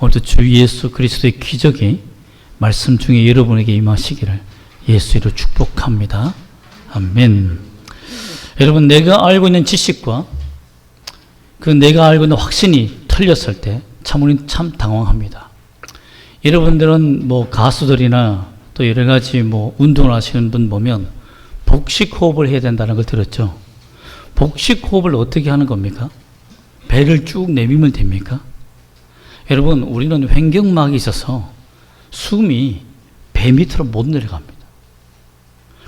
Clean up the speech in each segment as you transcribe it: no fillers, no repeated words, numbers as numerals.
오늘도 주 예수 그리스도의 기적이 말씀 중에 여러분에게 임하시기를 예수 이름으로 축복합니다. 아멘. 여러분, 내가 알고 있는 지식과 그 내가 알고 있는 확신이 틀렸을 때 우리는 참 당황합니다. 여러분들은 뭐 가수들이나 또 여러 가지 뭐 운동을 하시는 분 보면 복식 호흡을 해야 된다는 걸 들었죠. 복식 호흡을 어떻게 하는 겁니까? 배를 쭉 내밀면 됩니까? 여러분, 우리는 횡격막이 있어서 숨이 배 밑으로 못 내려갑니다.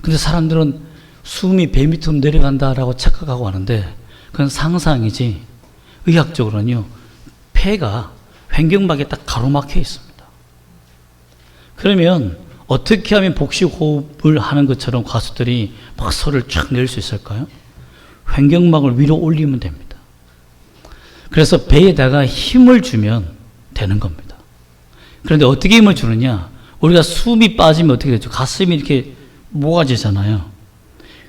근데 사람들은 숨이 배 밑으로 내려간다라고 착각하고 하는데 그건 상상이지, 의학적으로는요, 폐가 횡격막에 딱 가로막혀 있습니다. 그러면 어떻게 하면 복식 호흡을 하는 것처럼 가수들이 막 소리를 쫙 낼 수 있을까요? 횡격막을 위로 올리면 됩니다. 그래서 배에다가 힘을 주면 되는 겁니다. 그런데 어떻게 힘을 주느냐? 우리가 숨이 빠지면 어떻게 되죠? 가슴이 이렇게 모아지잖아요.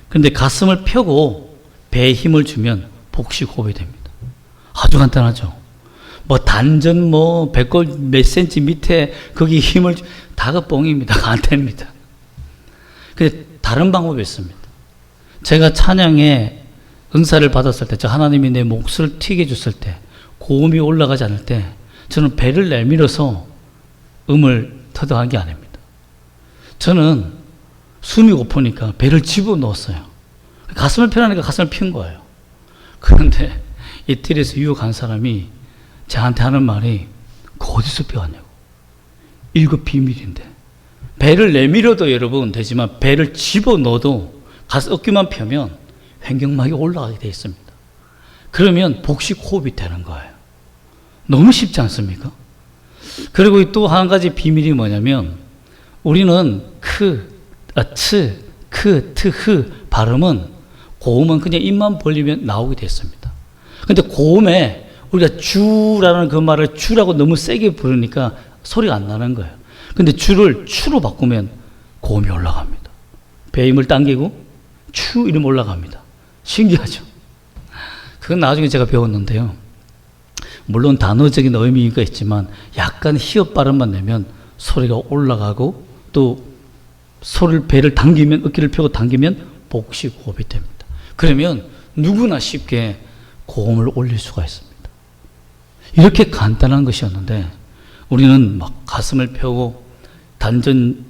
그런데 가슴을 펴고 배에 힘을 주면 복식 호흡이 됩니다. 아주 간단하죠. 뭐 단전 뭐 배꼽 몇 센치 밑에 거기 힘을 다가 뻥입니다. 안 됩니다. 근데 다른 방법이 있습니다. 제가 찬양에 은사를 받았을 때, 저 하나님이 내 몫을 튀게 줬을 때, 고음이 올라가지 않을 때 저는 배를 내밀어서 음을 터득한 게 아닙니다. 저는 숨이 고프니까 배를 집어넣었어요. 가슴을 펴라니까 가슴을 핀 거예요. 그런데 이태리에서 유혹한 사람이 저한테 하는 말이 그 어디서 배웠냐고. 이거 비밀인데. 배를 내밀어도 여러분 되지만 배를 집어넣어도 어깨만 펴면 횡격막이 올라가게 되어 있습니다. 그러면 복식 호흡이 되는 거예요. 너무 쉽지 않습니까? 그리고 또 한 가지 비밀이 뭐냐면 우리는 츠, 크, 트, 흐 발음은 고음은 그냥 입만 벌리면 나오게 됐습니다. 근데 고음에 우리가 주라는 그 말을 주라고 너무 세게 부르니까 소리가 안 나는 거예요. 근데 주를 추로 바꾸면 고음이 올라갑니다. 배 힘을 당기고 추 이러면 올라갑니다. 신기하죠? 그건 나중에 제가 배웠는데요. 물론 단어적인 의미가 있지만 약간 히읗 발음만 내면 소리가 올라가고 또 소리를 배를 당기면 어깨를 펴고 당기면 복식 호흡이 됩니다. 그러면 누구나 쉽게 고음을 올릴 수가 있습니다. 이렇게 간단한 것이었는데 우리는 막 가슴을 펴고 단전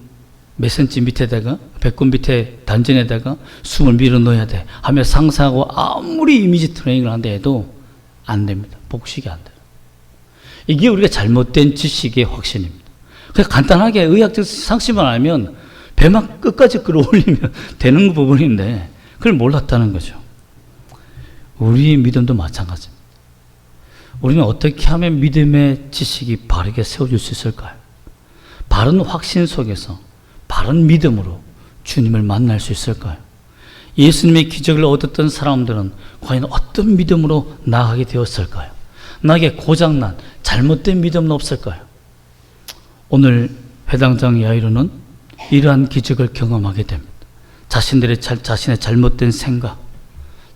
몇 센치 밑에다가 배꼽 밑에 단전에다가 숨을 밀어 넣어야 돼 하며 상상하고 아무리 이미지 트레이닝을 한다 해도 안 됩니다. 복식이 안 돼요. 이게 우리가 잘못된 지식의 확신입니다. 그냥 간단하게 의학적 상식만 알면 배만 끝까지 끌어올리면 되는 부분인데 그걸 몰랐다는 거죠. 우리의 믿음도 마찬가지입니다. 우리는 어떻게 하면 믿음의 지식이 바르게 세워질 수 있을까요? 바른 확신 속에서 바른 믿음으로 주님을 만날 수 있을까요? 예수님의 기적을 얻었던 사람들은 과연 어떤 믿음으로 나아가게 되었을까요? 나에게 고장난 잘못된 믿음은 없을까요? 오늘 회당장 야이로는 이러한 기적을 경험하게 됩니다. 자신의 잘못된 생각,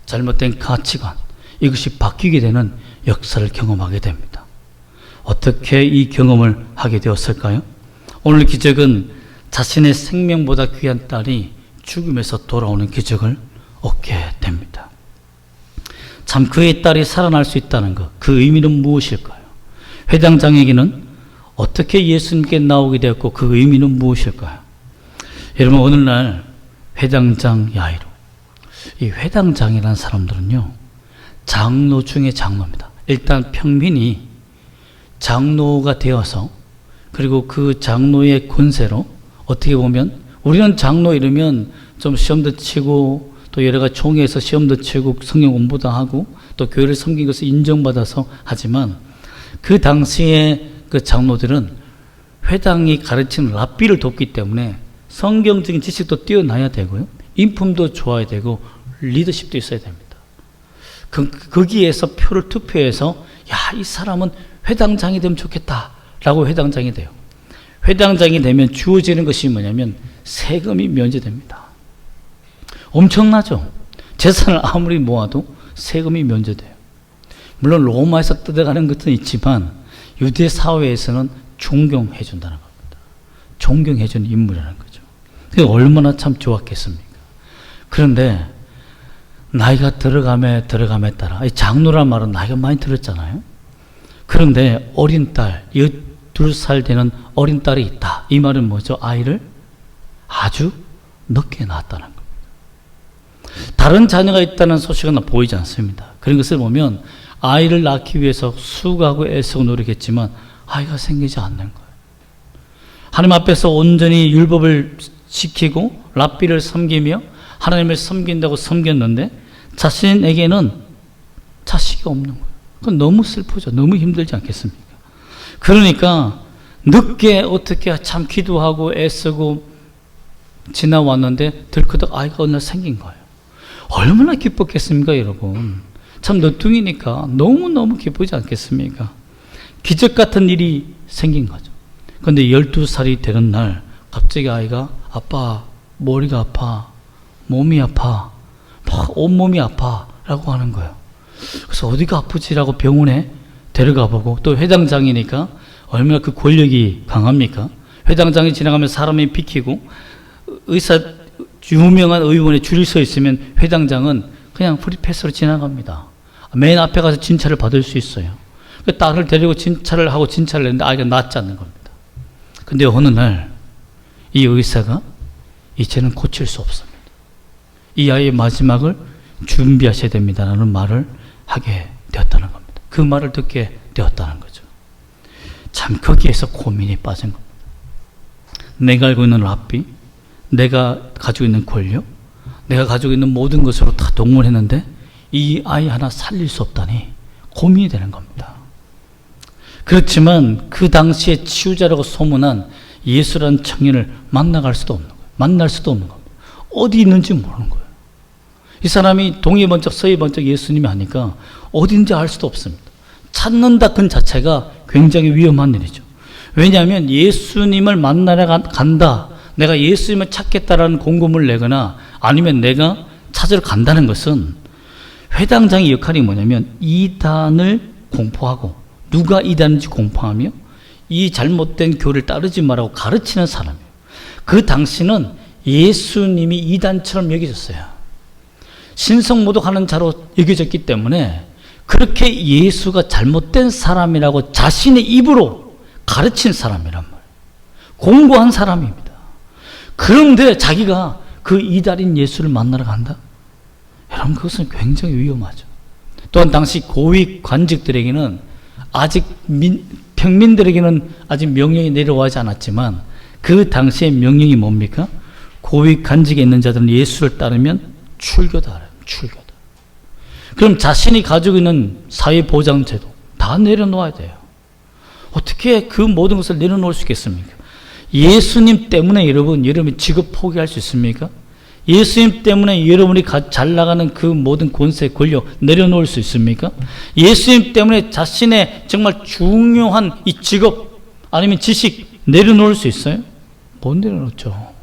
잘못된 가치관, 이것이 바뀌게 되는 역사를 경험하게 됩니다. 어떻게 이 경험을 하게 되었을까요? 오늘 기적은 자신의 생명보다 귀한 딸이 죽음에서 돌아오는 기적을 얻게 됩니다. 참 그의 딸이 살아날 수 있다는 것, 그 의미는 무엇일까요? 회당장에게는 어떻게 예수님께 나오게 되었고 그 의미는 무엇일까요? 여러분, 오늘날 회당장 야이로, 이 회당장이라는 사람들은요, 장로 중에 장로입니다. 일단 평민이 장로가 되어서 그리고 그 장로의 권세로 어떻게 보면 우리는 장로 이러면 좀 시험도 치고 또 여러 가지 총회에서 시험도 치고 성경 공부도 하고 또 교회를 섬긴 것을 인정받아서 하지만 그 당시에 그 장로들은 회당이 가르치는 랍비를 돕기 때문에 성경적인 지식도 뛰어나야 되고요. 인품도 좋아야 되고 리더십도 있어야 됩니다. 거기에서 표를 투표해서 야, 이 사람은 회당장이 되면 좋겠다라고 회당장이 돼요. 회당장이 되면 주어지는 것이 뭐냐면 세금이 면제됩니다. 엄청나죠? 재산을 아무리 모아도 세금이 면제돼요. 물론 로마에서 뜯어가는 것은 있지만 유대 사회에서는 존경해 준다는 겁니다. 존경해 주는 인물이라는 거죠. 그게 얼마나 참 좋았겠습니까? 그런데 나이가 들어감에 따라, 장로란 말은 나이가 많이 들었잖아요. 그런데 어린 딸, 12살 되는 어린 딸이 있다. 이 말은 뭐죠? 아이를 아주 늦게 낳았다는 겁니다. 다른 자녀가 있다는 소식은 보이지 않습니다. 그런 것을 보면 아이를 낳기 위해서 수고하고 애쓰고 노력했지만 아이가 생기지 않는 거예요. 하나님 앞에서 온전히 율법을 지키고 랍비를 섬기며 하나님을 섬긴다고 섬겼는데 자신에게는 자식이 없는 거예요. 그건 너무 슬프죠. 너무 힘들지 않겠습니까? 그러니까 늦게 어떻게 참 기도하고 애쓰고 지나왔는데 들그덕 아이가 어느 날 생긴 거예요. 얼마나 기뻤겠습니까, 여러분? 참 늦둥이니까 너무너무 기쁘지 않겠습니까? 기적 같은 일이 생긴 거죠. 그런데 12살이 되는 날 갑자기 아이가 아빠 머리가 아파, 몸이 아파, 막 온몸이 아파 라고 하는 거예요. 그래서 어디가 아프지라고 병원에 데려가 보고, 또 회당장이니까 얼마나 그 권력이 강합니까? 회당장이 지나가면 사람이 비키고 유명한 의원에 줄이 서 있으면 회당장은 그냥 프리패스로 지나갑니다. 맨 앞에 가서 진찰을 받을 수 있어요. 그 딸을 데리고 진찰을 하고 진찰을 했는데 아이가 낫지 않는 겁니다. 근데 어느 날 이 의사가 이제는 고칠 수 없습니다. 이 아이의 마지막을 준비하셔야 됩니다라는 말을 하게 되었다는 겁니다. 그 말을 듣게 되었다는 거죠. 참 거기에서 고민이 빠진 겁니다. 내가 알고 있는 랍비, 내가 가지고 있는 권력, 내가 가지고 있는 모든 것으로 다 동원했는데 이 아이 하나 살릴 수 없다니 고민이 되는 겁니다. 그렇지만 그 당시에 치유자라고 소문한 예수라는 청년을 만날 수도 없는 겁니다. 어디 있는지 모르는 거예요. 이 사람이 동해 번쩍 서해 번쩍 예수님이 하니까 어딘지 알 수도 없습니다. 찾는다 그 자체가 굉장히 위험한 일이죠. 왜냐하면 예수님을 만나러 간다, 내가 예수님을 찾겠다라는 공고문을 내거나 아니면 내가 찾으러 간다는 것은 회당장의 역할이 뭐냐면 이단을 공포하고, 누가 이단인지 공포하며 이 잘못된 교를 따르지 말라고 가르치는 사람이에요. 그 당시는 예수님이 이단처럼 여겨졌어요. 신성모독하는 자로 여겨졌기 때문에 그렇게 예수가 잘못된 사람이라고 자신의 입으로 가르친 사람이란 말이에요. 공고한 사람입니다. 그런데 자기가 그 이단인 예수를 만나러 간다? 여러분, 그것은 굉장히 위험하죠. 또한 당시 고위 관직들에게는 아직 평민들에게는 아직 명령이 내려오지 않았지만 그 당시의 명령이 뭡니까? 고위 관직에 있는 자들은 예수를 따르면 출교다. 출교다. 그럼 자신이 가지고 있는 사회보장제도 다 내려놓아야 돼요. 어떻게 그 모든 것을 내려놓을 수 있겠습니까? 예수님 때문에 여러분이 직업 포기할 수 있습니까? 예수님 때문에 여러분이 잘 나가는 그 모든 권세, 권력 내려놓을 수 있습니까? 예수님 때문에 자신의 정말 중요한 이 직업 아니면 지식 내려놓을 수 있어요? 못 내려놓죠.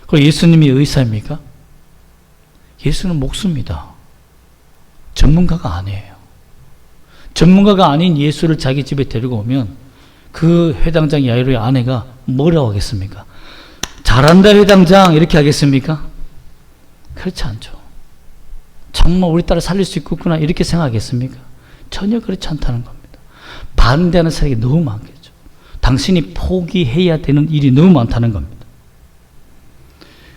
그리고 예수님이 의사입니까? 예수는 목수입니다. 전문가가 아니에요. 전문가가 아닌 예수를 자기 집에 데리고 오면 그 회당장 야이로의 아내가 뭐라고 하겠습니까? 잘한다 회당장 이렇게 하겠습니까? 그렇지 않죠. 정말 우리 딸을 살릴 수 있겠구나 이렇게 생각하겠습니까? 전혀 그렇지 않다는 겁니다. 반대하는 사람이 너무 많겠죠. 당신이 포기해야 되는 일이 너무 많다는 겁니다.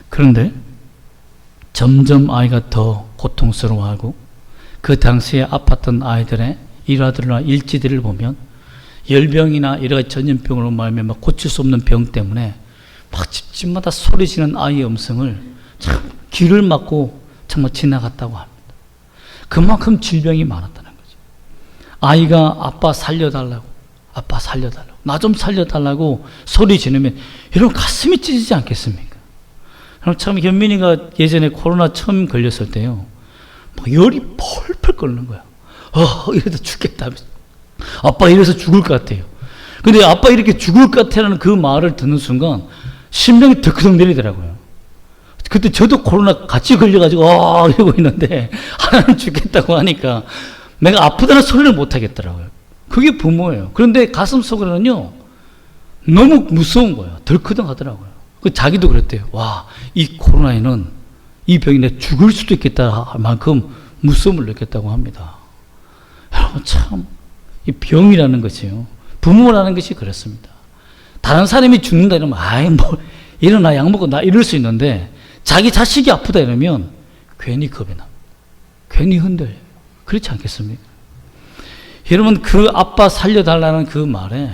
그런데 점점 아이가 더 고통스러워하고 그 당시에 아팠던 아이들의 일화들이나 일지들을 보면 열병이나 여러 가지 전염병으로 말미암아 고칠 수 없는 병 때문에 막 집집마다 소리지는 아이의 음성을 참 귀를 막고 정말 지나갔다고 합니다. 그만큼 질병이 많았다는 거죠. 아이가 아빠 살려달라고, 아빠 살려달라고, 나 좀 살려달라고 소리 지르면 여러분 가슴이 찢어지지 않겠습니까? 참 현민이가 예전에 코로나 처음 걸렸을 때요, 막 열이 펄펄 끓는 거야. 이러다 죽겠다면서. 아빠 이래서 죽을 것 같아요. 근데 아빠 이렇게 죽을 것 같아라는 그 말을 듣는 순간 심장이 덜크덕 내리더라고요. 그때 저도 코로나 같이 걸려가지고 이러고 있는데 하나는 죽겠다고 하니까 내가 아프다는 소리를 못 하겠더라고요. 그게 부모예요. 그런데 가슴 속으로는요, 너무 무서운 거예요. 덜커덩 하더라고요. 자기도 그랬대요. 와, 이 코로나에는 이 병이 내 죽을 수도 있겠다 할 만큼 무서움을 느꼈다고 합니다. 여러분, 참, 이 병이라는 것이요. 부모라는 것이 그렇습니다. 다른 사람이 죽는다 이러면, 아이, 뭐, 일어나, 약 먹고 나 이럴 수 있는데, 자기 자식이 아프다 이러면, 괜히 겁이 납니다. 괜히 흔들려요. 그렇지 않겠습니까? 여러분, 그 아빠 살려달라는 그 말에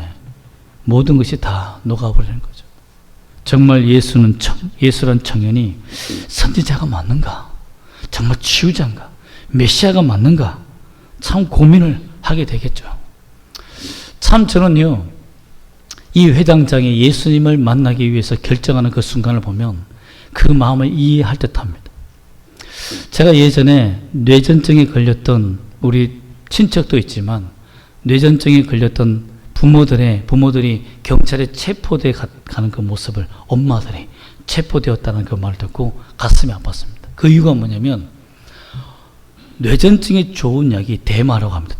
모든 것이 다 녹아버리는 거죠. 정말 예수란 청년이 선지자가 맞는가? 정말 치유자인가? 메시아가 맞는가? 참 고민을 하게 되겠죠. 참 저는요, 이 회당장이 예수님을 만나기 위해서 결정하는 그 순간을 보면 그 마음을 이해할 듯 합니다. 제가 예전에 뇌전증에 걸렸던 우리 친척도 있지만 뇌전증에 걸렸던 부모들이 경찰에 체포돼 가는 그 모습을 엄마들이 체포되었다는 그 말을 듣고 가슴이 아팠습니다. 그 이유가 뭐냐면 뇌전증에 좋은 약이 대마라고 합니다.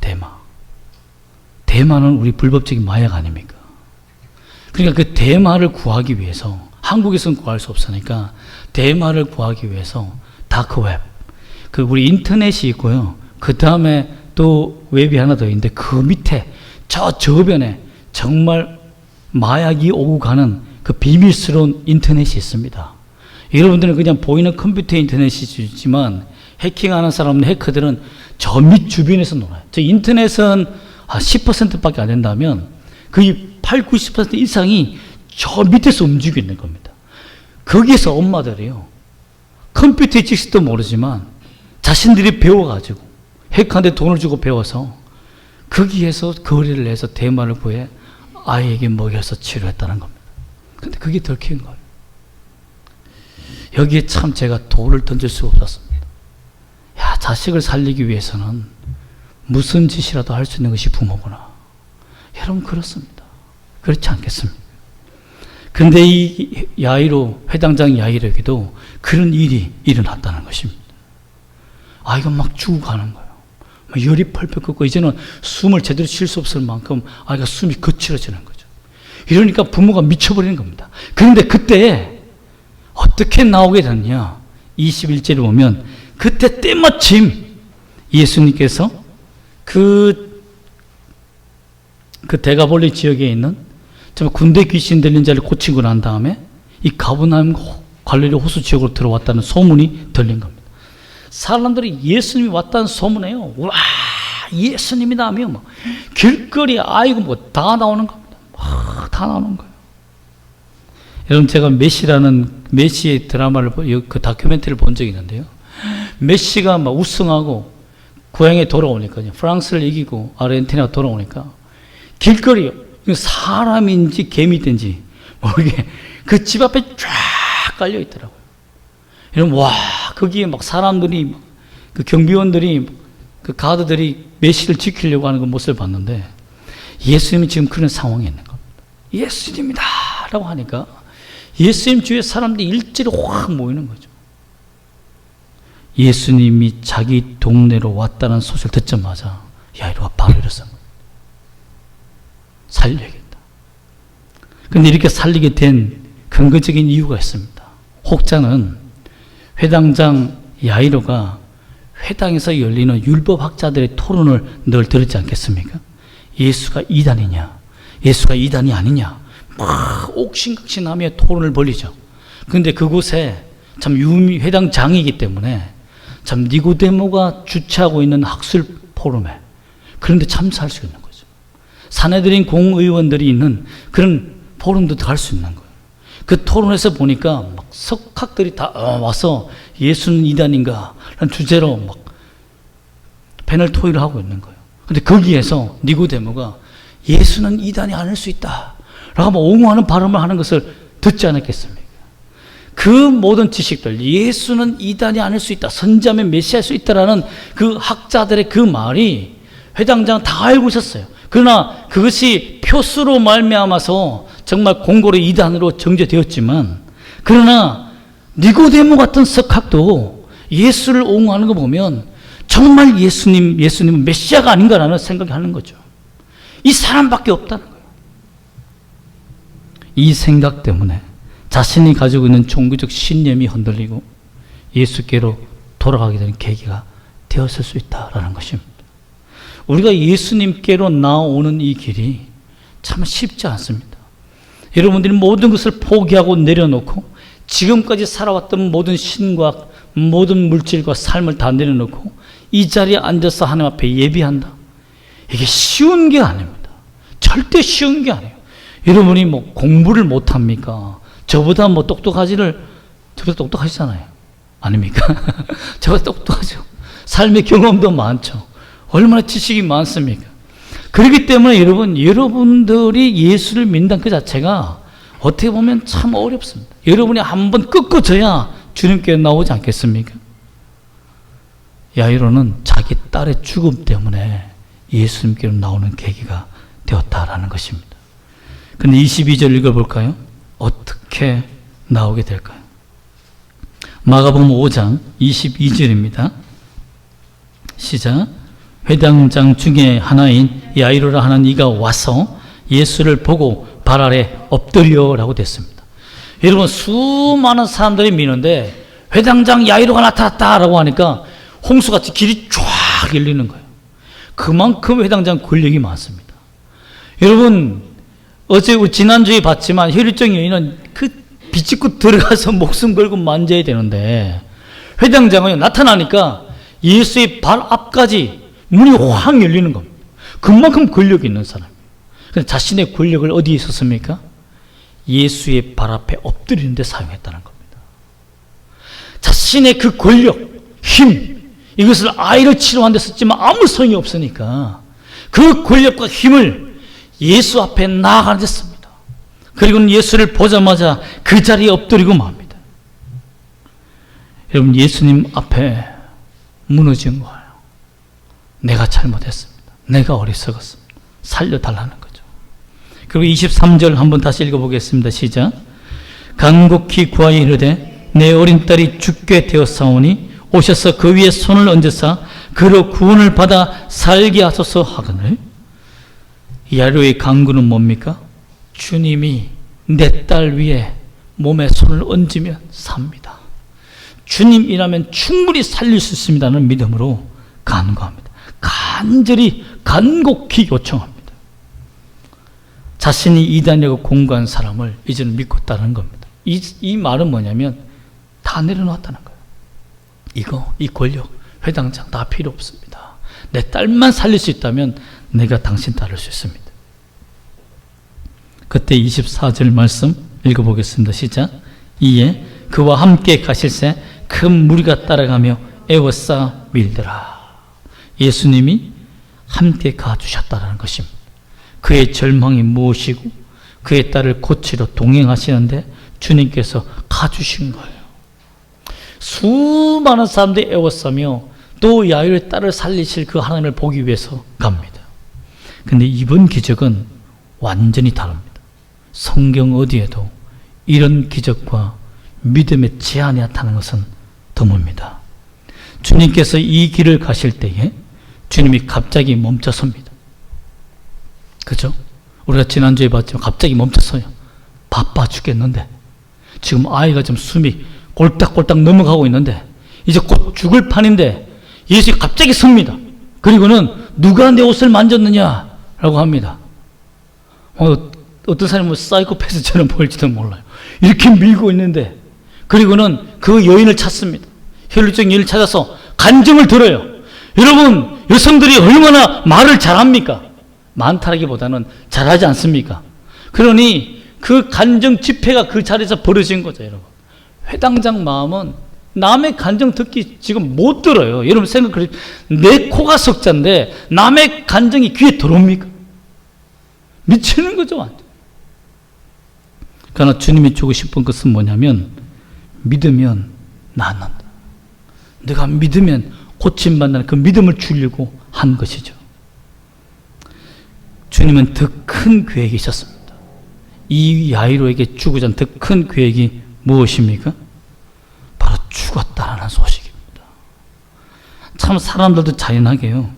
대마는 우리 불법적인 마약 아닙니까? 그러니까 그 대마를 구하기 위해서 한국에서는 구할 수 없으니까 대마를 구하기 위해서 다크웹, 그 우리 인터넷이 있고요. 그 다음에 또 웹이 하나 더 있는데 그 밑에 저 저변에 정말 마약이 오고 가는 그 비밀스러운 인터넷이 있습니다. 여러분들은 그냥 보이는 컴퓨터 인터넷이지만 해킹하는 사람은 해커들은 저 밑 주변에서 놀아요. 저 인터넷은 10%밖에 안 된다면 거의 8, 90% 이상이 저 밑에서 움직이고 있는 겁니다. 거기에서 엄마들이요, 컴퓨터의 지식도 모르지만 자신들이 배워가지고 해커한테 돈을 주고 배워서 거기에서 거래를 해서 대마를 구해 아이에게 먹여서 치료했다는 겁니다. 근데 그게 들킨 거예요. 여기에 참 제가 돌을 던질 수가 없었습니다. 야, 자식을 살리기 위해서는 무슨 짓이라도 할 수 있는 것이 부모구나. 여러분, 그렇습니다. 그렇지 않겠습니까? 근데 이 회당장 야이로에게도 그런 일이 일어났다는 것입니다. 아이가 막 죽어가는 거예요. 열이 펄펄 끓고 이제는 숨을 제대로 쉴 수 없을 만큼 아이가 숨이 거칠어지는 거죠. 이러니까 부모가 미쳐버리는 겁니다. 그런데 그때 어떻게 나오게 됐냐? 21절에 보면 그때 때마침 예수님께서 그 데가볼리 지역에 있는 정말 군대 귀신 들린 자를 고치고 난 다음에 이 가버나움 갈릴리 호수 지역으로 들어왔다는 소문이 들린 겁니다. 사람들이 예수님이 왔다는 소문에요, 와, 예수님이다 하며 뭐 길거리 아이고 뭐 다 나오는 겁니다. 다 나오는 거예요. 여러분, 제가 메시의 드라마를 그 다큐멘터리를 본 적이 있는데요. 메시가 막 우승하고 고향에 돌아오니까요, 프랑스를 이기고 아르헨티나가 돌아오니까 길거리 사람인지 개미든지 모르게 그 집 앞에 쫙 깔려 있더라고요. 여러분, 와, 거기에 막 사람들이, 그 경비원들이, 그 가드들이 메시를 지키려고 하는 그 모습을 봤는데 예수님이 지금 그런 상황에 있는 겁니다. 예수님이다! 라고 하니까 예수님 주위에 사람들이 일제히 확 모이는 거죠. 예수님이 자기 동네로 왔다는 소식을 듣자마자 야이로가 바로 일어선 거예요. 살려야겠다. 그런데 이렇게 살리게 된 근거적인 이유가 있습니다. 혹자는 회당장 야이로가 회당에서 열리는 율법학자들의 토론을 늘 들었지 않겠습니까? 예수가 이단이냐, 예수가 이단이 아니냐, 막 옥신각신하며 토론을 벌이죠. 그런데 그곳에 참 회당장이기 때문에 참 니고데모가 주최하고 있는 학술 포럼에 그런데 참석할 수 있는 거죠. 사내들인 공의원들이 있는 그런 포럼도 갈 수 있는 거예요. 그 토론에서 보니까 막 석학들이 다 와서 예수는 이단인가 라는 주제로 막 패널 토의를 하고 있는 거예요. 근데 거기에서 니고데모가 예수는 이단이 아닐 수 있다 라고 옹호하는 발언을 하는 것을 듣지 않았겠습니까? 그 모든 지식들, 예수는 이단이 아닐 수 있다, 선지자면 메시아일 수 있다라는 그 학자들의 그 말이 회당장은 다 알고 있었어요. 그러나 그것이 표수로 말미암아서 정말 공고로 이단으로 정죄되었지만, 그러나 니고데모 같은 석학도 예수를 옹호하는 거 보면 정말 예수님은 메시아가 아닌가라는 생각이 하는 거죠. 이 사람밖에 없다는 거예요. 이 생각 때문에 자신이 가지고 있는 종교적 신념이 흔들리고 예수께로 돌아가게 되는 계기가 되었을 수 있다라는 것입니다. 우리가 예수님께로 나오는 이 길이 참 쉽지 않습니다. 여러분들이 모든 것을 포기하고 내려놓고 지금까지 살아왔던 모든 신과 모든 물질과 삶을 다 내려놓고 이 자리에 앉아서 하나님 앞에 예비한다. 이게 쉬운 게 아닙니다. 절대 쉬운 게 아니에요. 여러분이 뭐 공부를 못합니까? 저보다 뭐 똑똑하지를, 저보다 똑똑하시잖아요. 아닙니까? 저보다 똑똑하죠. 삶의 경험도 많죠. 얼마나 지식이 많습니까? 그렇기 때문에 여러분들이 예수를 믿는 그 자체가 어떻게 보면 참 어렵습니다. 여러분이 한번 꺾어져야 주님께 나오지 않겠습니까? 야이로는 자기 딸의 죽음 때문에 예수님께로 나오는 계기가 되었다라는 것입니다. 그런데 22절 읽어볼까요? 어떻게 나오게 될까요? 마가복음 5장 22절입니다. 시작. 회당장 중에 하나인 야이로라 하는 이가 와서 예수를 보고 발 아래 엎드려라고 됐습니다. 여러분, 수많은 사람들이 미는데 회당장 야이로가 나타났다라고 하니까 홍수같이 길이 쫙 열리는 거예요. 그만큼 회당장 권력이 많습니다. 여러분, 지난주에 봤지만 혈류증 여인은 그 비집고 들어가서 목숨 걸고 만져야 되는데 회당장은 나타나니까 예수의 발 앞까지 문이 확 열리는 겁니다. 그만큼 권력이 있는 사람이에요. 근데 자신의 권력을 어디에 썼습니까? 예수의 발 앞에 엎드리는 데 사용했다는 겁니다. 자신의 그 권력, 힘, 이것을 아이를 치료하는 데 썼지만 아무 소용이 없으니까 그 권력과 힘을 예수 앞에 나아가는 데 씁니다. 그리고는 예수를 보자마자 그 자리에 엎드리고 맙니다. 여러분, 예수님 앞에 무너진 거예요. 내가 잘못했습니다. 내가 어리석었습니다. 살려달라는 거죠. 그리고 23절 한번 다시 읽어보겠습니다. 시작. 간곡히 구하여 이르되 내 어린 딸이 죽게 되었사오니 오셔서 그 위에 손을 얹으사 그로 구원을 받아 살게 하소서 하거늘. 야이로의 간구는 뭡니까? 주님이 내 딸 위에 몸에 손을 얹으면 삽니다. 주님이라면 충분히 살릴 수 있습니다는 믿음으로 간구합니다. 간절히 간곡히 요청합니다. 자신이 이단이라고 공고한 사람을 이제는 믿고 따르는 겁니다. 이 말은 뭐냐면 다 내려놓았다는 거예요. 이 권력, 회당장 다 필요 없습니다. 내 딸만 살릴 수 있다면 내가 당신 따를 수 있습니다. 그때 24절 말씀 읽어보겠습니다. 시작. 이에 그와 함께 가실새 큰 무리가 따라가며 애워싸 밀더라. 예수님이 함께 가주셨다는 것입니다. 그의 절망이 무엇이고 그의 딸을 고치러 동행하시는데 주님께서 가주신 거예요. 수많은 사람들이 애워싸며 또 야이로의 딸을 살리실 그 하나님을 보기 위해서 갑니다. 그런데 이번 기적은 완전히 다릅니다. 성경 어디에도 이런 기적과 믿음의 제한이 나타나는 것은 드뭅니다. 주님께서 이 길을 가실 때에 주님이 갑자기 멈춰섭니다. 그죠? 우리가 지난주에 봤지만 갑자기 멈춰서요. 바빠 죽겠는데 지금 아이가 좀 숨이 꼴딱꼴딱 넘어가고 있는데 이제 곧 죽을 판인데 예수가 갑자기 섭니다. 그리고는 누가 내 옷을 만졌느냐 라고 합니다. 어떤 사람은 사이코패스처럼 보일지도 몰라요. 이렇게 밀고 있는데 그리고는 그 여인을 찾습니다. 혈류증 여인을 찾아서 간증을 들어요. 여러분, 여성들이 얼마나 말을 잘합니까? 많다라기보다는 잘하지 않습니까? 그러니 그 간증 집회가 그 자리에서 벌어진 거죠. 여러분, 회당장 마음은 남의 간증 듣기 지금 못 들어요. 여러분 생각해, 내 코가 석자인데 남의 간증이 귀에 들어옵니까? 미치는 거죠. 완전. 그러나 주님이 주고 싶은 것은 뭐냐면 믿으면 낫는다. 내가 믿으면 고침받는 그 믿음을 주려고 한 것이죠. 주님은 더 큰 계획이 있었습니다. 이 야이로에게 주고자 한 더 큰 계획이 무엇입니까? 바로 죽었다라는 소식입니다. 참 사람들도 잔인하게요.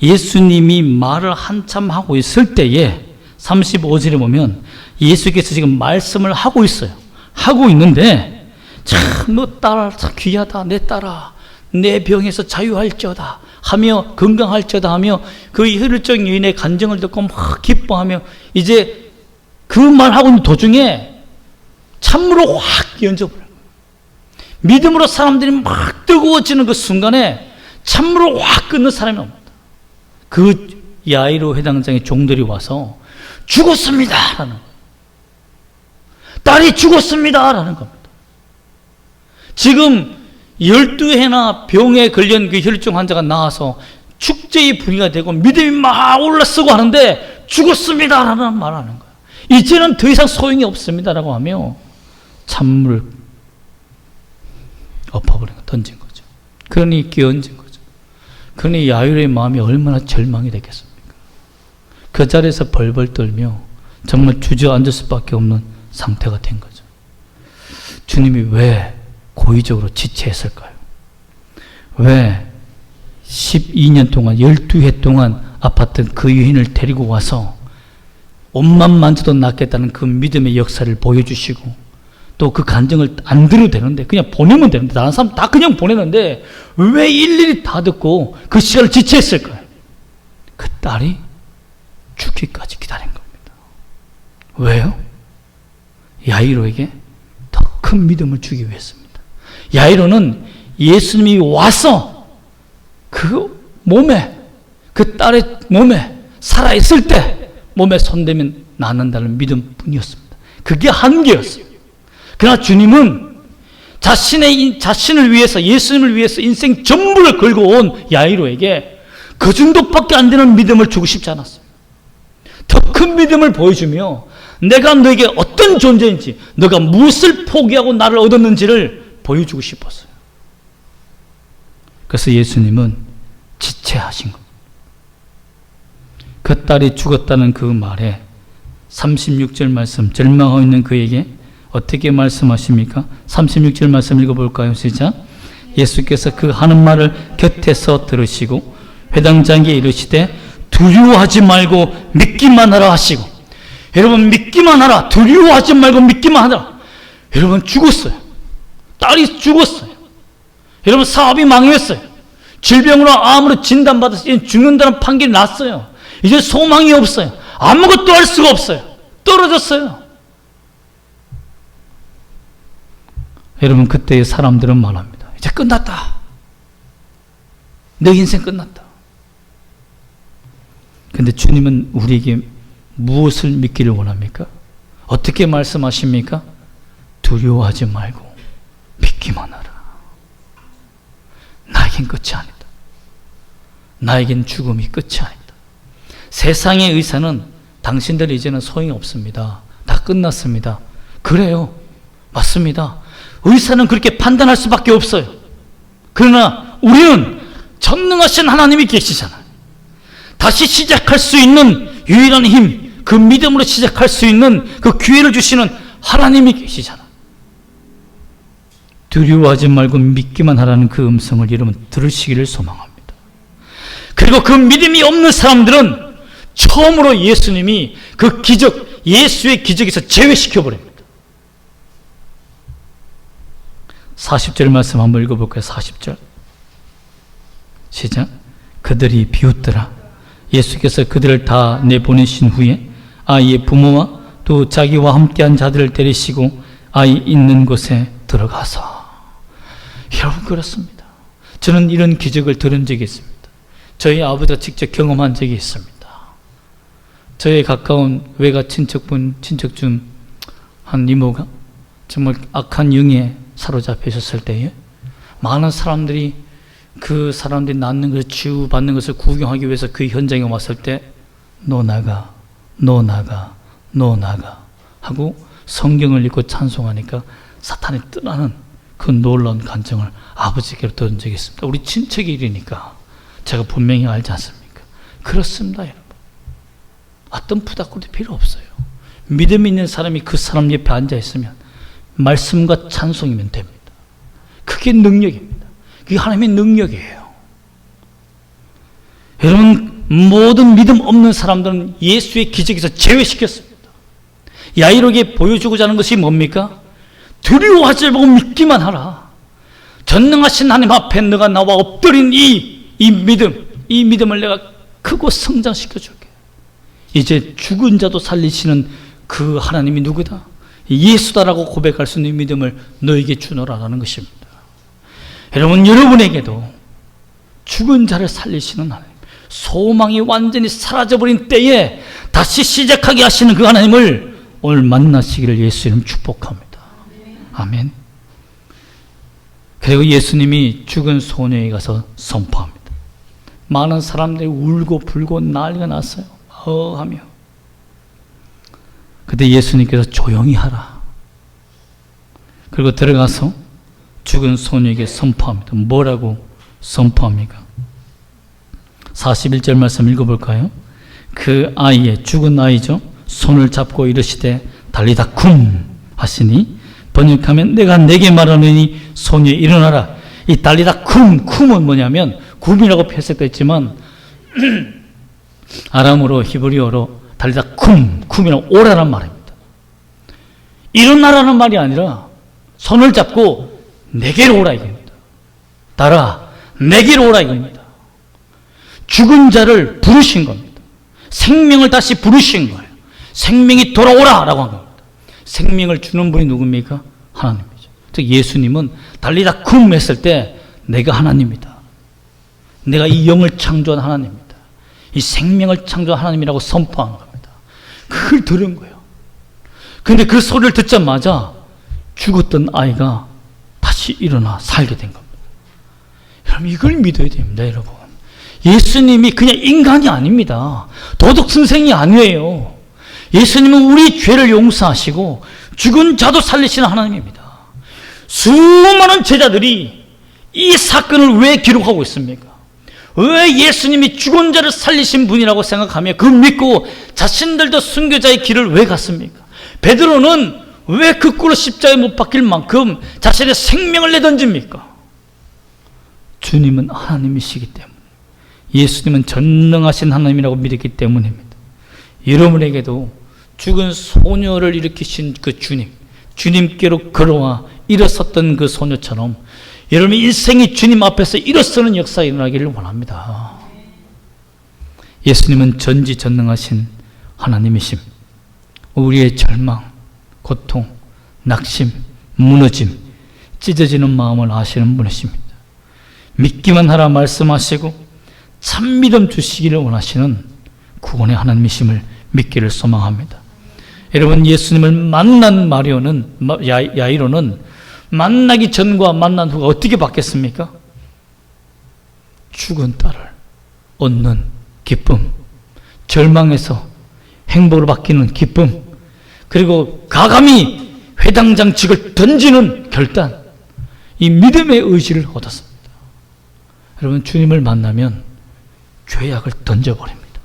예수님이 말을 한참 하고 있을 때에 35절에 보면 예수께서 지금 말씀을 하고 있어요. 하고 있는데 참 너 딸 귀하다 내 딸아 내 병에서 자유할지어다 하며 건강할지어다 하며 그 혈루증 여인의 간증을 듣고 막 기뻐하며 이제 그 말하고 있는 도중에 찬물을 확 끼얹어버려요. 믿음으로 사람들이 막 뜨거워지는 그 순간에 찬물을 확 끊는 사람이 옵니다. 그 야이로 회당장의 종들이 와서 죽었습니다 라는 거예요. 딸이 죽었습니다 라는 겁니다. 지금 12해나 병에 걸린 그 혈루증 환자가 나와서 축제의 분위기가 되고 믿음이 막 올라서고 하는데 죽었습니다 라는 말을 하는 거예요. 이제는 더 이상 소용이 없습니다 라고 하며 찬물을 엎어버린 거, 던진 거죠. 그러니 끼얹은 거죠. 그러니 야이로의 마음이 얼마나 절망이 됐겠습니까? 그 자리에서 벌벌 떨며 정말 주저앉을 수밖에 없는 상태가 된 거죠. 주님이 왜 고의적으로 지체했을까요? 왜 12년 동안 12해 동안 아팠던 그 여인을 데리고 와서 옷만 만져도 낫겠다는 그 믿음의 역사를 보여주시고 또 그 간증을 안 들어도 되는데 그냥 보내면 되는데 다른 사람 다 그냥 보내는데 왜 일일이 다 듣고 그 시간을 지체했을까요? 그 딸이 죽기까지 기다린 겁니다. 왜요? 야이로에게 더 큰 믿음을 주기 위해서입니다. 야이로는 예수님이 와서 그 몸에 그 딸의 몸에 살아있을 때 몸에 손대면 낫는다는 믿음뿐이었습니다. 그게 한계였어요. 그러나 주님은 자신을 위해서 예수님을 위해서 인생 전부를 걸고 온 야이로에게 그 정도밖에 안 되는 믿음을 주고 싶지 않았어요. 더 큰 믿음을 보여주며 내가 너에게 어떤 존재인지 너가 무엇을 포기하고 나를 얻었는지를 보여주고 싶었어요. 그래서 예수님은 지체하신 겁니다. 그 딸이 죽었다는 그 말에 36절 말씀 절망하고 있는 그에게 어떻게 말씀하십니까? 36절 말씀 읽어볼까요? 시작. 예수께서 그 하는 말을 곁에서 들으시고 회당장에게 이르시되 두려워하지 말고 믿기만 하라 하시고, 여러분 믿기만 하라, 두려워하지 말고 믿기만 하라. 여러분 죽었어요. 딸이 죽었어요. 여러분 사업이 망했어요. 질병으로 암으로 진단받아서 죽는다는 판결이 났어요. 이제 소망이 없어요. 아무것도 할 수가 없어요. 떨어졌어요. 여러분 그때의 사람들은 말합니다. 이제 끝났다. 내 인생 끝났다. 근데 주님은 우리에게 무엇을 믿기를 원합니까? 어떻게 말씀하십니까? 두려워하지 말고 믿기만 하라. 나에겐 끝이 아니다. 나에겐 죽음이 끝이 아니다. 세상의 의사는 당신들 이제는 소용이 없습니다. 다 끝났습니다. 그래요. 맞습니다. 의사는 그렇게 판단할 수밖에 없어요. 그러나 우리는 전능하신 하나님이 계시잖아요. 다시 시작할 수 있는 유일한 힘, 그 믿음으로 시작할 수 있는 그 기회를 주시는 하나님이 계시잖아요. 두려워하지 말고 믿기만 하라는 그 음성을 여러분 들으시기를 소망합니다. 그리고 그 믿음이 없는 사람들은 처음으로 예수님이 그 기적, 예수의 기적에서 제외시켜버립니다. 40절 말씀 한번 읽어볼까요? 40절 시작. 그들이 비웃더라. 예수께서 그들을 다 내보내신 후에 아이의 부모와 또 자기와 함께한 자들을 데리시고 아이 있는 곳에 들어가서, 여러분 그렇습니다. 저는 이런 기적을 들은 적이 있습니다. 저희 아버지가 직접 경험한 적이 있습니다. 저의 가까운 외가 친척 중 한 이모가 정말 악한 영에 사로잡혀 있었을 때에 많은 사람들이 그 사람들이 낫는 것을 치유받는 것을 구경하기 위해서 그 현장에 왔을 때 너 나가, 너 나가, 너 나가 하고 성경을 읽고 찬송하니까 사탄이 떠나는 그 놀라운 간증을 아버지께로 들은 적이 있습니다. 우리 친척의 일이니까 제가 분명히 알지 않습니까? 그렇습니다, 여러분. 어떤 부닥거리도 필요 없어요. 믿음 있는 사람이 그 사람 옆에 앉아 있으면 말씀과 찬송이면 됩니다. 그게 능력입니다. 그게 하나님의 능력이에요. 여러분 모든 믿음 없는 사람들은 예수의 기적에서 제외시켰습니다. 야이로에게 보여주고자 하는 것이 뭡니까? 두려워하지 말고 믿기만 하라. 전능하신 하나님 앞에 너가 나와 엎드린 이 믿음을 내가 크고 성장시켜줄게. 이제 죽은 자도 살리시는 그 하나님이 누구다? 예수다라고 고백할 수 있는 믿음을 너에게 주노라라는 것입니다. 여러분, 여러분에게도 죽은 자를 살리시는 하나님, 소망이 완전히 사라져버린 때에 다시 시작하게 하시는 그 하나님을 오늘 만나시기를 예수 이름 축복합니다. 아멘. 그리고 예수님이 죽은 소녀에 가서 선포합니다. 많은 사람들이 울고 불고 난리가 났어요. 하며. 그때 예수님께서 조용히 하라. 그리고 들어가서 죽은 소녀에게 선포합니다. 뭐라고 선포합니까? 41절 말씀 읽어볼까요? 그 아이의, 죽은 아이죠, 손을 잡고 이르시되 달리다 쿰 하시니, 번역하면 내가 내게 말하느니 소녀 일어나라. 이 달리다 쿰은 뭐냐면, 굼이라고 표색되어 있지만 아람어로, 히브리어로 달리다 쿰이란 오라란 말입니다. 일어나라는 말이 아니라 손을 잡고 내게로 오라 이겁니다. 따라 내게로 오라 이겁니다. 죽은 자를 부르신 겁니다. 생명을 다시 부르신 거예요. 생명이 돌아오라 라고 한 겁니다. 생명을 주는 분이 누굽니까? 하나님이죠. 즉 예수님은 달리다 쿰 했을 때 내가 하나님이다. 내가 이 영을 창조한 하나님입니다. 이 생명을 창조한 하나님이라고 선포한 겁니다. 그걸 들은 거예요. 그런데 그 소리를 듣자마자 죽었던 아이가 다시 일어나 살게 된 겁니다. 여러분, 이걸 믿어야 됩니다. 여러분, 예수님이 그냥 인간이 아닙니다. 도덕 선생이 아니에요. 예수님은 우리 죄를 용서하시고 죽은 자도 살리시는 하나님입니다. 수많은 제자들이 이 사건을 왜 기록하고 있습니까? 왜 예수님이 죽은 자를 살리신 분이라고 생각하며 그 믿고 자신들도 순교자의 길을 왜 갔습니까? 베드로는 왜 그 꼴로 십자가에 못 박힐 만큼 자신의 생명을 내던집니까? 주님은 하나님이시기 때문에, 예수님은 전능하신 하나님이라고 믿었기 때문입니다. 여러분에게도 죽은 소녀를 일으키신 그 주님께로 걸어와 일어섰던 그 소녀처럼 여러분 인생이 주님 앞에서 일어서는 역사가 일어나기를 원합니다. 예수님은 전지전능하신 하나님이심, 우리의 절망, 고통, 낙심, 무너짐, 찢어지는 마음을 아시는 분이십니다. 믿기만 하라 말씀하시고 참 믿음 주시기를 원하시는 구원의 하나님이심을 믿기를 소망합니다. 여러분, 예수님을 만난 야이로는 만나기 전과 만난 후가 어떻게 바뀌었습니까? 죽은 딸을 얻는 기쁨, 절망에서 행복으로 바뀌는 기쁨, 그리고 가감히 회당장직을 던지는 결단, 이 믿음의 의지를 얻었습니다. 여러분, 주님을 만나면 죄악을 던져버립니다.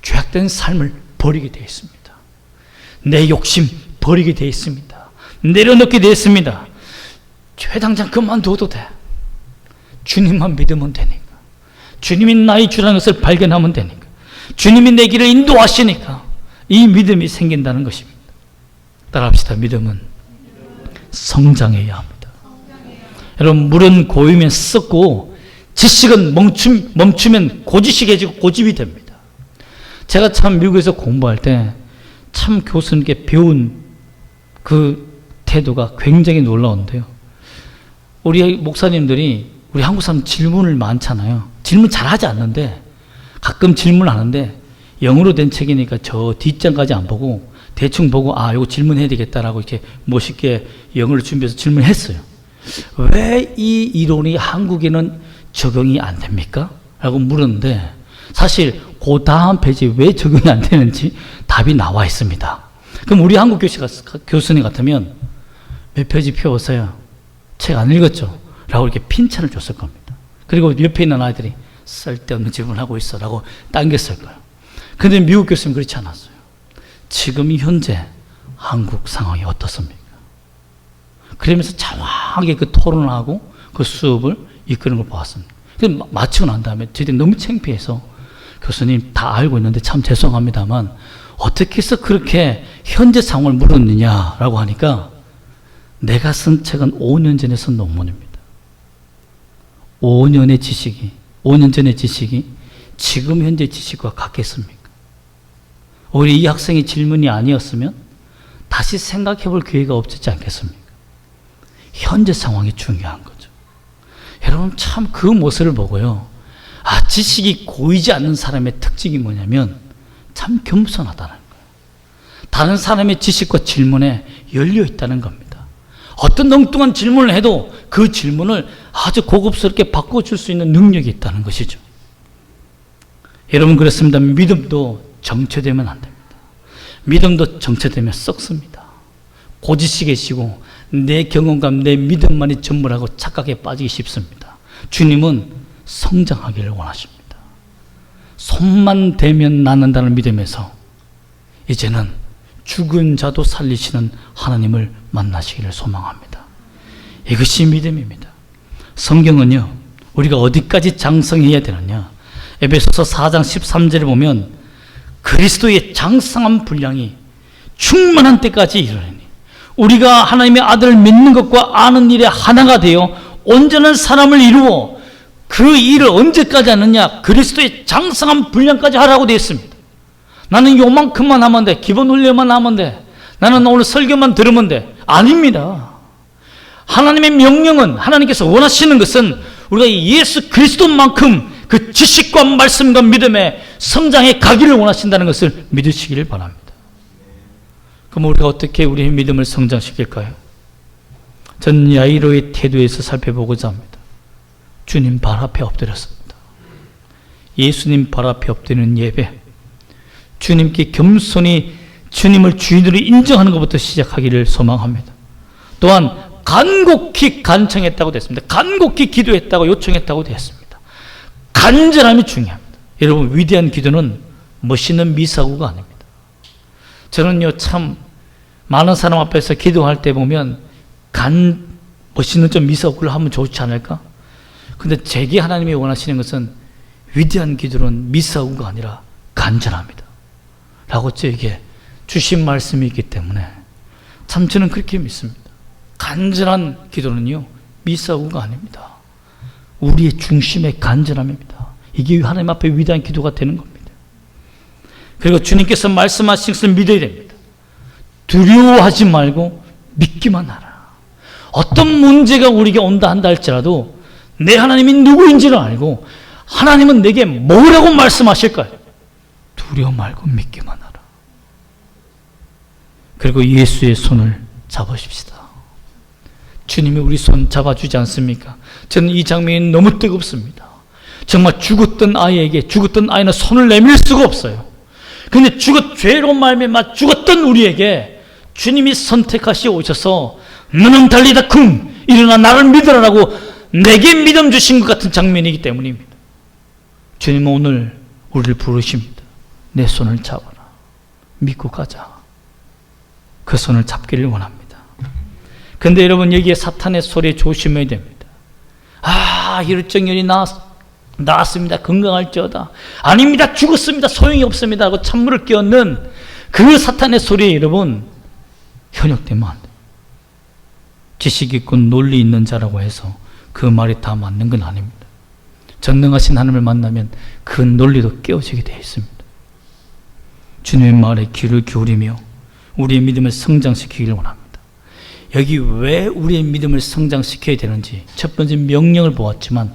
죄악된 삶을 버리게 되어 있습니다. 내 욕심 버리게 되어 있습니다. 내려놓게 되어 있습니다. 회당장 그만둬도 돼. 주님만 믿으면 되니까. 주님이 나의 주라는 것을 발견하면 되니까. 주님이 내 길을 인도하시니까 이 믿음이 생긴다는 것입니다. 따라합시다. 믿음은 성장해야 합니다. 여러분, 물은 고이면 썩고 지식은 멈추면 고지식해지고 고집이 됩니다. 제가 참 미국에서 공부할 때 참 교수님께 배운 그 태도가 굉장히 놀라운데요. 우리 목사님들이, 우리 한국 사람 질문을 많잖아요. 질문 잘하지 않는데 가끔 질문하는데 영어로 된 책이니까 저 뒷장까지 안 보고 대충 보고 아, 이거 질문해야 되겠다라고 이렇게 멋있게 영어를 준비해서 질문했어요. 왜 이 이론이 한국에는 적용이 안 됩니까? 라고 물었는데 사실 그 다음 페이지에 왜 적용이 안 되는지 답이 나와 있습니다. 그럼 우리 한국 교수님 같으면 몇 페이지 펴보세요. 책 안 읽었죠? 라고 이렇게 핀찬을 줬을 겁니다. 그리고 옆에 있는 아이들이 쓸데없는 질문을 하고 있어 라고 당겼을 거예요. 그런데 미국 교수님 그렇지 않았어요. 지금 현재 한국 상황이 어떻습니까? 그러면서 정확하게 그 토론을 하고 그 수업을 이끄는 걸 보았습니다. 마치고 난 다음에 저희들이 너무 창피해서 교수님 다 알고 있는데 참 죄송합니다만 어떻게 해서 그렇게 현재 상황을 물었느냐라고 하니까 내가 쓴 책은 5년 전에 쓴 논문입니다. 5년 전의 지식이 지금 현재 지식과 같겠습니까? 오히려 이 학생의 질문이 아니었으면 다시 생각해 볼 기회가 없지 않겠습니까? 현재 상황이 중요한 거죠. 여러분 참 그 모습을 보고요. 지식이 고이지 않는 사람의 특징이 뭐냐면 참 겸손하다는 거예요. 다른 사람의 지식과 질문에 열려 있다는 겁니다. 어떤 엉뚱한 질문을 해도 그 질문을 아주 고급스럽게 바꿔줄 수 있는 능력이 있다는 것이죠. 여러분 그렇습니다. 믿음도 정체되면 안 됩니다. 믿음도 정체되면 썩습니다. 고지식이시고 내 경험감, 내 믿음만이 전부라고 착각에 빠지기 쉽습니다. 주님은 성장하기를 원하십니다. 손만 대면 낫는다는 믿음에서 이제는 죽은 자도 살리시는 하나님을 만나시기를 소망합니다. 이것이 믿음입니다. 성경은요, 우리가 어디까지 장성해야 되느냐? 에베소서 4장 13절에 보면 그리스도의 장성한 분량이 충만한 때까지 이르리니 우리가 하나님의 아들을 믿는 것과 아는 일에 하나가 되어 온전한 사람을 이루어 그 일을 언제까지 하느냐? 그리스도의 장성한 분량까지 하라고 되어 있습니다. 나는 요만큼만 하면 돼. 기본 훈련만 하면 돼. 나는 오늘 설교만 들으면 돼. 아닙니다. 하나님의 명령은, 하나님께서 원하시는 것은 우리가 예수 그리스도만큼 그 지식과 말씀과 믿음의 성장에 가기를 원하신다는 것을 믿으시기를 바랍니다. 그럼 우리가 어떻게 우리의 믿음을 성장시킬까요? 저는 야이로의 태도에서 살펴보고자 합니다. 주님 발 앞에 엎드렸습니다. 예수님 발 앞에 엎드리는 예배, 주님께 겸손히 주님을 주인으로 인정하는 것부터 시작하기를 소망합니다. 또한 간곡히 간청했다고 됐습니다. 간곡히 기도했다고 요청했다고 되었습니다. 간절함이 중요합니다. 여러분 위대한 기도는 멋있는 미사구가 아닙니다. 저는요 참 많은 사람 앞에서 기도할 때 보면 멋있는 좀 미사구를 하면 좋지 않을까? 근데 제게 하나님이 원하시는 것은 위대한 기도는 미사구가 아니라 간절합니다. 라고 저에게 주신 말씀이 있기 때문에 참 저는 그렇게 믿습니다. 간절한 기도는요 미사구가 아닙니다. 우리의 중심의 간절함입니다. 이게 하나님 앞에 위대한 기도가 되는 겁니다. 그리고 주님께서 말씀하신 것을 믿어야 됩니다. 두려워하지 말고 믿기만 하라. 어떤 문제가 우리에게 온다 한다 할지라도 내 하나님이 누구인지를 알고 하나님은 내게 뭐라고 말씀하실까요? 두려워 말고 믿기만 하라. 그리고 예수의 손을 잡으십시다. 주님이 우리 손 잡아주지 않습니까? 저는 이 장면이 너무 뜨겁습니다. 정말 죽었던 아이는 손을 내밀 수가 없어요. 근데 죄로 말미암아 죽었던 우리에게 주님이 선택하시 오셔서 너는 달리다 쿵 일어나 나를 믿으라라고 내게 믿음 주신 것 같은 장면이기 때문입니다. 주님은 오늘 우리를 부르십니다. 내 손을 잡아라. 믿고 가자. 그 손을 잡기를 원합니다. 그런데 여러분 여기에 사탄의 소리에 조심해야 됩니다. 혈증열이 나았습니다. 건강할지어다. 아닙니다. 죽었습니다. 소용이 없습니다. 하고 찬물을 끼얹는 그 사탄의 소리에 여러분 현혹되면 안 돼요. 지식 있고 논리 있는 자라고 해서 그 말이 다 맞는 건 아닙니다. 전능하신 하나님을 만나면 그 논리도 깨어지게 되어 있습니다. 주님의 말에 귀를 기울이며 우리의 믿음을 성장시키기를 원합니다. 여기 왜 우리의 믿음을 성장시켜야 되는지 첫 번째 명령을 보았지만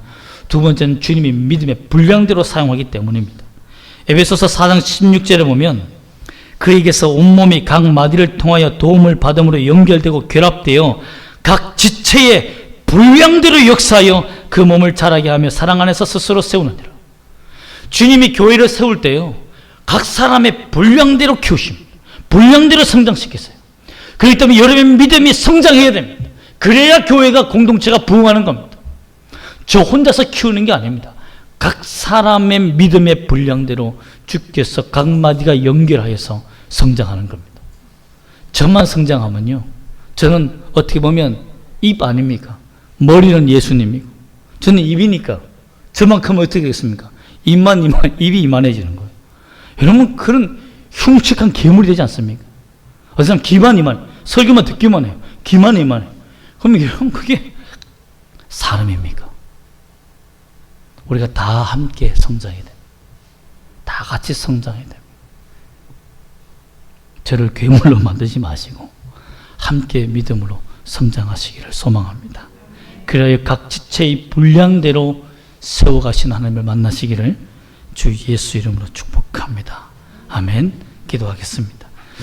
두 번째는 주님이 믿음의 분량대로 사용하기 때문입니다. 에베소서 4장 16절에 보면 그에게서 온몸이 각 마디를 통하여 도움을 받음으로 연결되고 결합되어 각 지체의 분량대로 역사하여 그 몸을 자라게 하며 사랑 안에서 스스로 세우느니라. 주님이 교회를 세울 때요 각 사람의 분량대로 키우십니다. 분량대로 성장시키세요. 그렇기 때문에 여러분의 믿음이 성장해야 됩니다. 그래야 교회가 공동체가 부흥하는 겁니다. 저 혼자서 키우는 게 아닙니다. 각 사람의 믿음의 분량대로 주께서 각 마디가 연결하여서 성장하는 겁니다. 저만 성장하면요 저는 어떻게 보면 입 아닙니까? 머리는 예수님이고 저는 입이니까 저만큼은 어떻게 되겠습니까? 입이 이만해지는 거예요. 여러분, 그런 흉측한 괴물이 되지 않습니까? 어떤 사람 귀만 이만, 설교만 듣기만 해요. 귀만 이만해. 그럼 여러분, 그게 사람입니까? 우리가 다 함께 성장해야 됩니다. 다 같이 성장해야 됩니다. 저를 괴물로 만들지 마시고 함께 믿음으로 성장하시기를 소망합니다. 그래야 각 지체의 분량대로 세워가신 하나님을 만나시기를 주 예수 이름으로 축복합니다. 아멘. 기도하겠습니다.